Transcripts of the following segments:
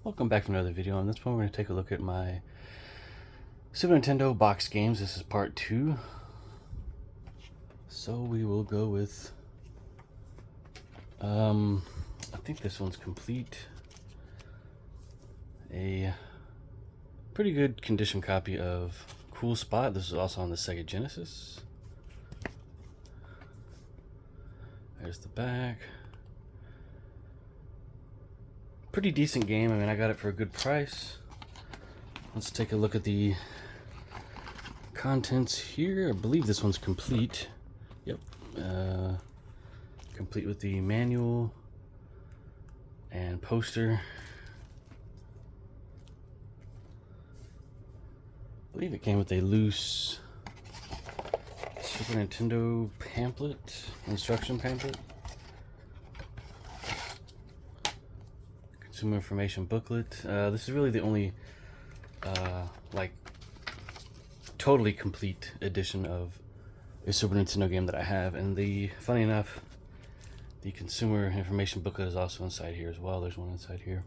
Welcome back to another video. On this one we're going to take a look at my Super Nintendo box games. This is part 2. So we will go with I think this one's complete. A pretty good condition copy of Cool Spot. This is also on the Sega Genesis. There's the back. Pretty decent game. I mean, I got it for a good price. Let's take a look at the contents here. I believe this one's complete. Yep. Complete with the manual and poster. I believe it came with a loose Super Nintendo pamphlet, instruction pamphlet. Consumer information booklet. This is really the only like totally complete edition of a Super Nintendo game that I have, and funny enough, the consumer information booklet is also inside here as well. There's one inside here.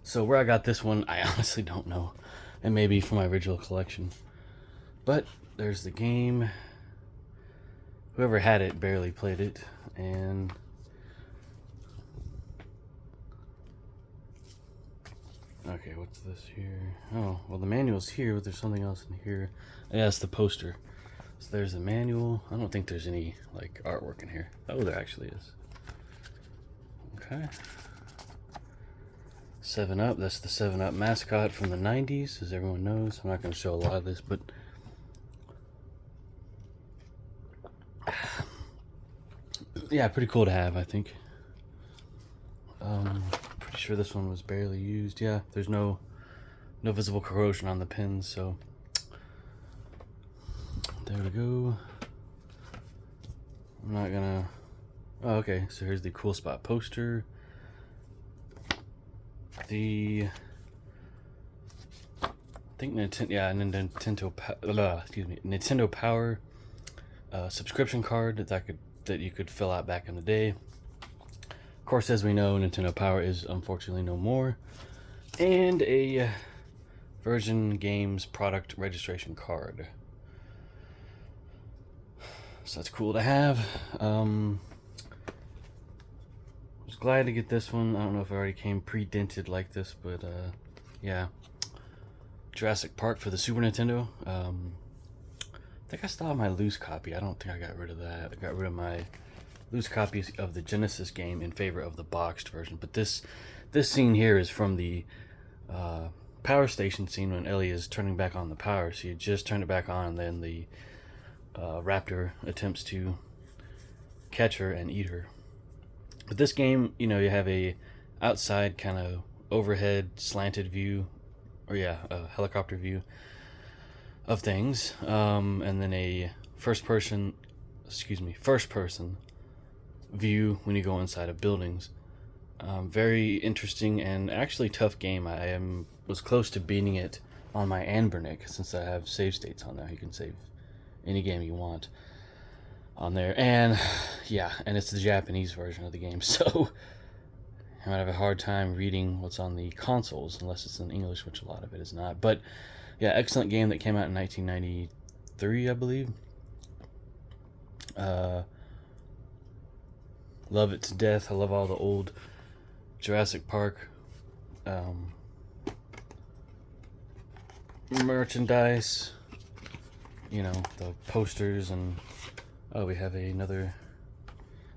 So where I got this one, I honestly don't know. It may be from my original collection, but there's the game. Whoever had it barely played it, and okay, what's this here? Oh, well, the manual's here, but there's something else in here. Yeah, it's the poster. So there's the manual. I don't think there's any like artwork in here. Oh, there actually is. Okay. 7-Up. That's the 7-Up mascot from the 90s, as everyone knows. I'm not going to show a lot of this, but yeah, pretty cool to have, I think. Pretty sure this one was barely used. Yeah, there's no visible corrosion on the pins, so there we go. I'm not gonna. Oh, okay. So here's the Cool Spot poster. I think Nintendo Power subscription card that you could fill out back in the day. Of course, as we know, Nintendo Power is unfortunately no more, and a Virgin Games product registration card. So that's cool to have. Was glad to get this one. I don't know if it already came pre-dented like this, but yeah. Jurassic Park for the Super Nintendo. I think I still have my loose copy. I don't think I got rid of that. I got rid of my loose copies of the Genesis game in favor of the boxed version. But this scene here is from the power station scene when Ellie is turning back on the power. So you just turn it back on, and then the raptor attempts to catch her and eat her. But this game, you know, you have a outside kind of overhead slanted view, or yeah, a helicopter view of things, and then a first person view when you go inside of buildings. Very interesting and actually tough game. I was close to beating it on my Anbernic, since I have save states on there. You can save any game you want on there, and yeah, and it's the Japanese version of the game, so I might have a hard time reading what's on the consoles unless it's in English, which a lot of it is not. But yeah, excellent game that came out in 1993, I believe. Love it to death. I love all the old Jurassic Park merchandise, you know, the posters, and oh, we have another.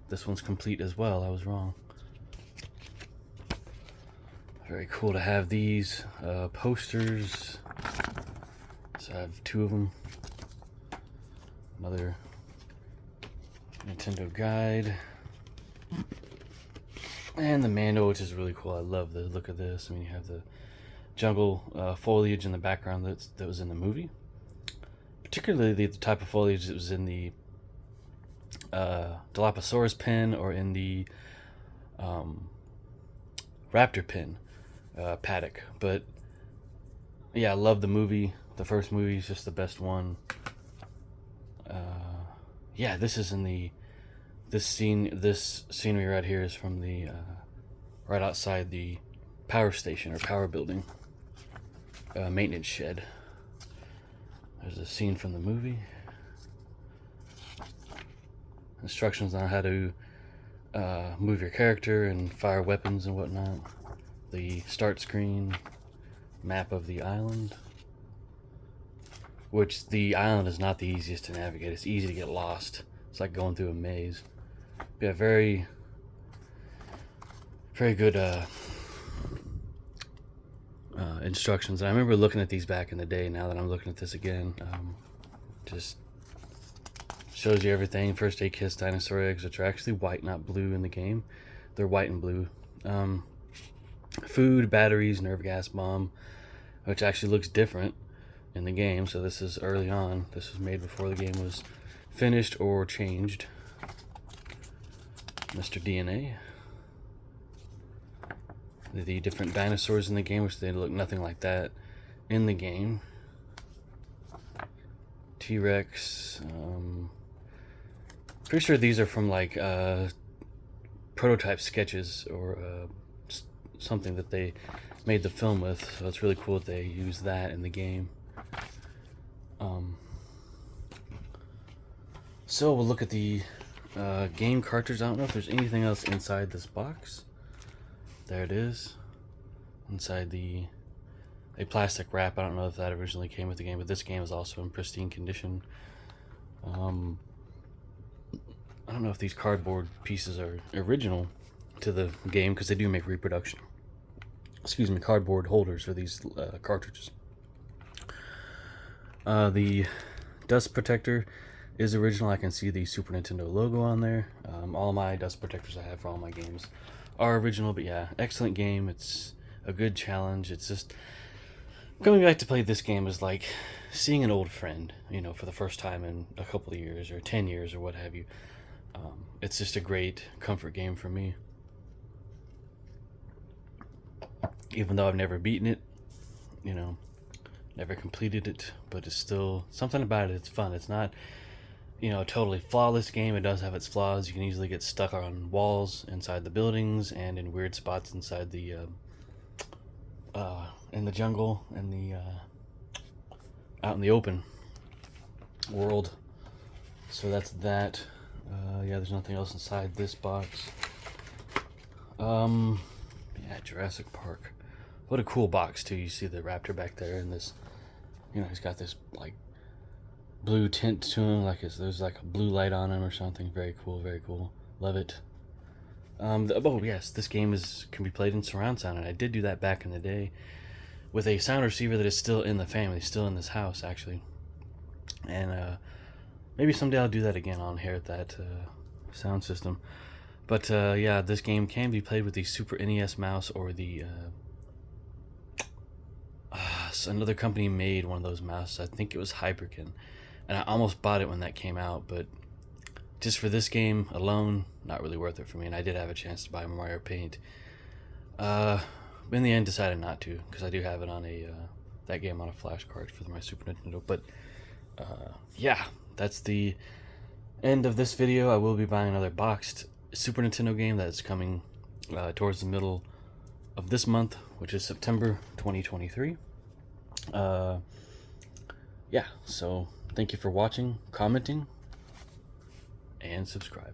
This one's complete as well. I was wrong. Very cool to have these posters. So I have 2 of them. Another Nintendo guide. And the manual, which is really cool. I love the look of this. I mean, you have the jungle foliage in the background that was in the movie. Particularly the type of foliage that was in the Dilophosaurus pin, or in the raptor pin paddock. But yeah, I love the movie. The first movie is just the best one. Yeah, this is in the this scenery right here is from the right outside the power station or power building, maintenance shed. There's a scene from the movie. Instructions on how to move your character and fire weapons and whatnot. The start screen, map of the island, which the island is not the easiest to navigate. It's easy to get lost. It's like going through a maze. Yeah, very good instructions. And I remember looking at these back in the day. Now that I'm looking at this again, just shows you everything. First aid kits, dinosaur eggs, which are actually white, not blue in the game. They're white and blue. Food, batteries, nerve gas bomb, which actually looks different in the game. So this is early on. This was made before the game was finished or changed. Mr. DNA. The different dinosaurs in the game, which they look nothing like that in the game. T-Rex. Pretty sure these are from like prototype sketches or something that they made the film with. So it's really cool that they use that in the game. So we'll look at the game cartridge. I don't know if there's anything else inside this box. There it is, inside a plastic wrap. I don't know if that originally came with the game, but this game is also in pristine condition. I don't know if these cardboard pieces are original to the game, because they do make reproduction. Excuse me, cardboard holders for these cartridges. The dust protector is original. I can see the Super Nintendo logo on there. All my dust protectors I have for all my games are original, but yeah, excellent game. It's a good challenge. It's just coming back to play this game is like seeing an old friend, you know, for the first time in a couple of years or 10 years or what have you. It's just a great comfort game for me. Even though I've never beaten it, you know, never completed it, but it's still something about it. It's fun. It's not, you know, a totally flawless game. It does have its flaws. You can easily get stuck on walls inside the buildings and in weird spots inside the in the jungle and the out in the open world. So that's that. Yeah, there's nothing else inside this box. Yeah, Jurassic Park. What a cool box too. You see the raptor back there, and this, you know, he's got this like blue tint to him, like there's like a blue light on him or something. Very cool, very cool. Love it. Oh yes, this game can be played in surround sound, and I did do that back in the day with a sound receiver that is still in the family, still in this house actually. And maybe someday I'll do that again on here at that sound system. But yeah, this game can be played with the Super NES mouse or the another company made one of those mouses. I think it was Hyperkin, and I almost bought it when that came out, but just for this game alone, not really worth it for me. And I did have a chance to buy Mario Paint. In the end, decided not to, because I do have it on that game on a flash card for my Super Nintendo. But yeah, that's the end of this video. I will be buying another boxed Super Nintendo game that's coming towards the middle of this month, which is September 2023. Yeah, so thank you for watching, commenting, and subscribing.